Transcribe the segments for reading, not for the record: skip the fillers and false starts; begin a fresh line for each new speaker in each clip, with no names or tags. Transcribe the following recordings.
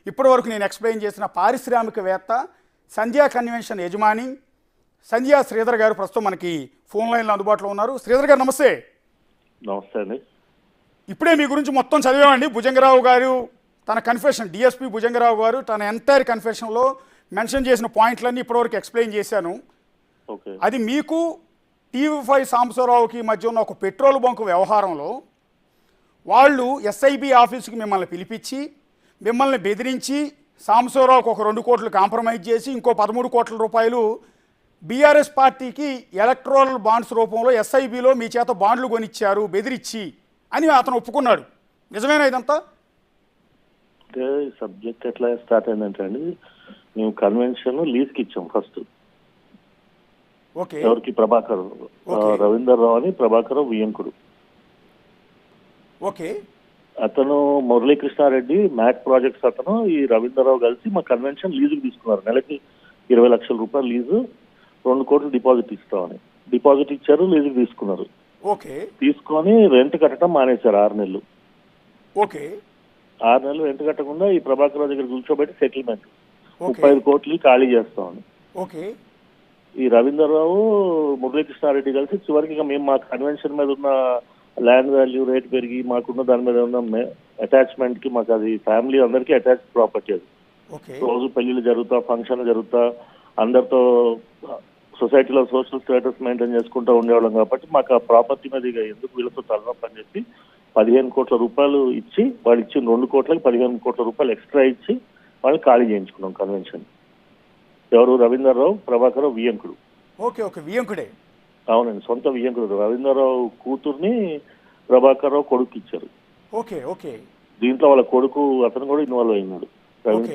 ఇప్పటివరకు నేను ఎక్స్ప్లెయిన్ చేసిన పారిశ్రామికవేత్త సంధ్యా కన్వెన్షన్ యజమాని సంధ్యా శ్రీధర్ గారు ప్రస్తుతం మనకి ఫోన్ లైన్లో అందుబాటులో ఉన్నారు. శ్రీధర్ గారు నమస్తే.
నమస్తే అండి.
ఇప్పుడే మీ గురించి మొత్తం చదివామండి. భుజంగరావు గారు తన కన్ఫెషన్, డిఎస్పీ భుజంగరావు గారు తన ఎంటైర్ కన్ఫెషన్లో మెన్షన్ చేసిన పాయింట్లన్నీ ఇప్పటివరకు ఎక్స్ప్లెయిన్ చేశాను. అది మీకు టీవీ5 సాంబశివరావుకి మధ్య ఉన్న ఒక పెట్రోల్ బంకు వ్యవహారంలో వాళ్ళు ఎస్ఐబి ఆఫీసుకి మిమ్మల్ని పిలిపించి మిమ్మల్ని బెదిరించి సాంబశివరావుకి ఒక 2 కోట్లు కాంప్రమైజ్ చేసి ఇంకో 13 కోట్ల రూపాయలు బీఆర్ఎస్ పార్టీకి ఎలక్ట్రల్ బాండ్స్ రూపంలో ఎస్ఐబిలో మీ చేత బాండ్లు కొనిచ్చారు బెదిరించి అని అతను ఒప్పుకున్నాడు. నిజమేనా ఇదంతా?
అంటే సబ్జెక్ట్ ఎట్లా స్టార్ట్ అయిందంటే అండి, మేము కన్వెన్షన్ లీజ్కి ఇచ్చాం ఫస్ట్.
ఓకే.
ఎవరికి? ప్రభాకర్, రవీందర్ రావు అని ప్రభాకర్ వియంకుడు.
ఓకే.
అతను మురళీకృష్ణారెడ్డి మ్యాట్ ప్రాజెక్ట్స్ అతను ఈ రవీందర్రావు కలిసి మా కన్వెన్షన్ లీజుకి తీసుకున్నారు. నెలకి 20 లక్షల రూపాయలు లీజు, 2 కోట్లు డిపాజిట్ ఇస్తామని. డిపాజిట్ ఇచ్చారు, లీజుకి తీసుకున్నారు.
ఓకే.
తీసుకొని రెంట్ కట్టడం మానేశారు 6 నెలలు.
ఓకే.
6 నెలలు రెంట్ కట్టకుండా ఈ ప్రభాకర్ రావు దగ్గర కూర్చోబెట్టి సెటిల్మెంట్ 35 కోట్లు ఖాళీ చేస్తామని.
ఓకే.
ఈ రవీందర్రావు మురళీకృష్ణారెడ్డి కలిసి చివరికి ఇక మేము మా కన్వెన్షన్ మీద ఉన్న ల్యాండ్ వాల్యూ రేట్ పెరిగి మాకున్న దాని మీద ఉన్న అటాచ్మెంట్ కి మాకు అది ఫ్యామిలీ అందరికీ అటాచ్ ప్రాపర్టీ. అది రోజు పెళ్లిళ్ళు జరుగుతా, ఫంక్షన్లు జరుగుతా, అందరితో సొసైటీలో సోషల్ స్టేటస్ మెయింటైన్ చేసుకుంటూ ఉండేవాళ్ళం కాబట్టి మాకు ఆ ప్రాపర్టీ మీద ఇక ఎందుకు వీళ్ళతో తలనొప్పి అని చెప్పి 15 కోట్ల రూపాయలు ఇచ్చి, వాళ్ళు ఇచ్చిన 2 కోట్లకి 15 కోట్ల రూపాయలు ఎక్స్ట్రా ఇచ్చి వాళ్ళని ఖాళీ చేయించుకున్నాం కన్వెన్షన్. ఎవరు? రవీందర్రావు, ప్రభాకర్ వియంకుడు.
ఓకే. ఓకే. వియంకుడే.
అవునండి, సొంత వియంకుడు. రవీందర్రావు కూతుర్ని ప్రభాకర్ రావు కొడుకు ఇచ్చారు.
ఓకే. ఓకే.
దీంట్లో వాళ్ళ కొడుకు అతను కూడా ఇన్వాల్వ్ అయినాడు,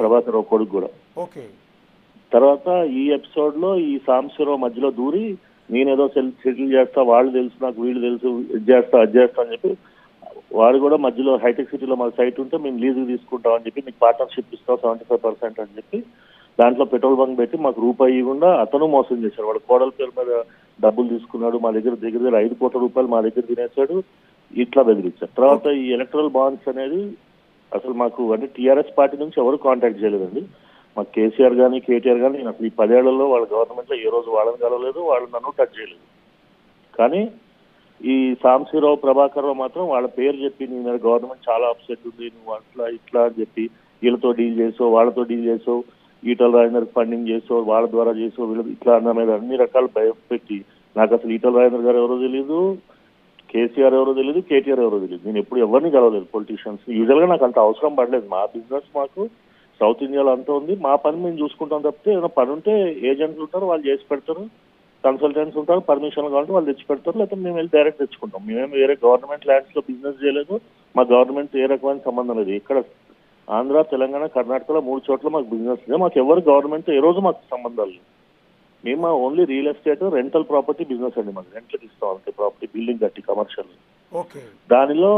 ప్రభాకర్ రావు కొడుకు కూడా.
ఓకే.
తర్వాత ఈ ఎపిసోడ్ లో ఈ సాంబశివరావు మధ్యలో దూరి నేనేదో సెటిల్ చేస్తా, వాళ్ళు తెలుసు నాకు, వీళ్ళు తెలుసు, ఇది చేస్తా అది చేస్తా అని చెప్పి వాడు కూడా మధ్యలో హైటెక్ సిటీలో మాకు సైట్ ఉంటే మేము లీజుకి తీసుకుంటాం అని చెప్పి, మీకు పార్ట్నర్షిప్ ఇస్తాం 75% అని చెప్పి దాంట్లో పెట్రోల్ బంక్ పెట్టి మాకు రూపాయి ఇవ్వకుండా అతను మోసం చేశాడు. వాడు కోడల పేరు మీద డబ్బులు తీసుకున్నాడు, మా దగ్గర 5 కోట్ల రూపాయలు మా దగ్గర తినేశాడు, ఇట్లా బెదిరించారు. తర్వాత ఈ ఎలక్ట్రల్ బాండ్స్ అనేది అసలు మాకు అంటే టీఆర్ఎస్ పార్టీ నుంచి ఎవరు కాంటాక్ట్ చేయలేదండి. మాకు కేసీఆర్ కానీ కేటీఆర్ కానీ అసలు ఈ 10 ఏళ్లలో వాళ్ళ గవర్నమెంట్లో ఏ రోజు వాళ్ళని కలవలేదు, వాళ్ళు నన్ను టచ్ చేయలేదు. కానీ ఈ సాంబశివరావు, ప్రభాకర్ రావు మాత్రం వాళ్ళ పేరు చెప్పి నీ మీద గవర్నమెంట్ చాలా అప్సెట్ ఉంది, నువ్వు అట్లా ఇట్లా అని చెప్పి వీళ్ళతో డీల్ చేసావు, వాళ్ళతో డీల్ చేసావు, ఈటల రాజేందర్ ఫండింగ్ చేసావు, వాళ్ళ ద్వారా చేసావు, వీళ్ళు ఇట్లా అన్న మీద అన్ని రకాలు భయపెట్టి, నాకు అసలు ఈటల రాజేందర్ గారు ఎవరో తెలియదు, కేసీఆర్ ఎవరో తెలియదు, కేటీఆర్ ఎవరో తెలియదు. నేను ఎప్పుడు ఎవరిని కలవలేదు పొలిటీషియన్స్. యూజువల్గా నాకు అంత అవసరం పడలేదు. మా బిజినెస్ మాకు సౌత్ ఇండియాలో అంతా ఉంది, మా పని మేము చూసుకుంటాం తప్పితే ఏదైనా పని ఉంటే ఏజెంట్లు ఉంటారు, వాళ్ళు చేసి పెడతారు, కన్సల్టెంట్స్ ఉంటారు, పర్మిషన్లు కావాలంటే వాళ్ళు తెచ్చి పెడతారు, లేకపోతే మేము వెళ్ళి డైరెక్ట్ తెచ్చుకుంటాం. మేమేం వేరే గవర్నమెంట్ ల్యాండ్స్ లో బిజినెస్ చేయలేదు, మా గవర్నమెంట్ ఏ రకమైన సంబంధం లేదు. ఇక్కడ ఆంధ్ర, తెలంగాణ, కర్ణాటకలో 3 చోట్ల మాకు బిజినెస్ లేదు. మాకు ఎవరు గవర్నమెంట్ ఏ రోజు మాకు సంబంధాలు లేవు. మేము only real estate, rental property business అండి. మాకు రెంట్లకు ఇస్తాం అంతే, ప్రాపర్టీ బిల్డింగ్ కట్టి కమర్షియల్. దానిలో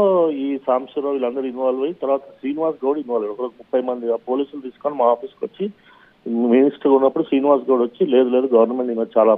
ఈ సాంబశివరావు వీళ్ళందరూ ఇన్వాల్వ్ అయ్యి తర్వాత శ్రీనివాస్ గౌడ్ ఇన్వాల్వ్ అయ్యి ఒక 30 మంది పోలీసులు తీసుకొని మా ఆఫీస్కి వచ్చి, మినిస్టర్ ఉన్నప్పుడు శ్రీనివాస్ గౌడ్ వచ్చి లేదు గవర్నమెంట్ చాలా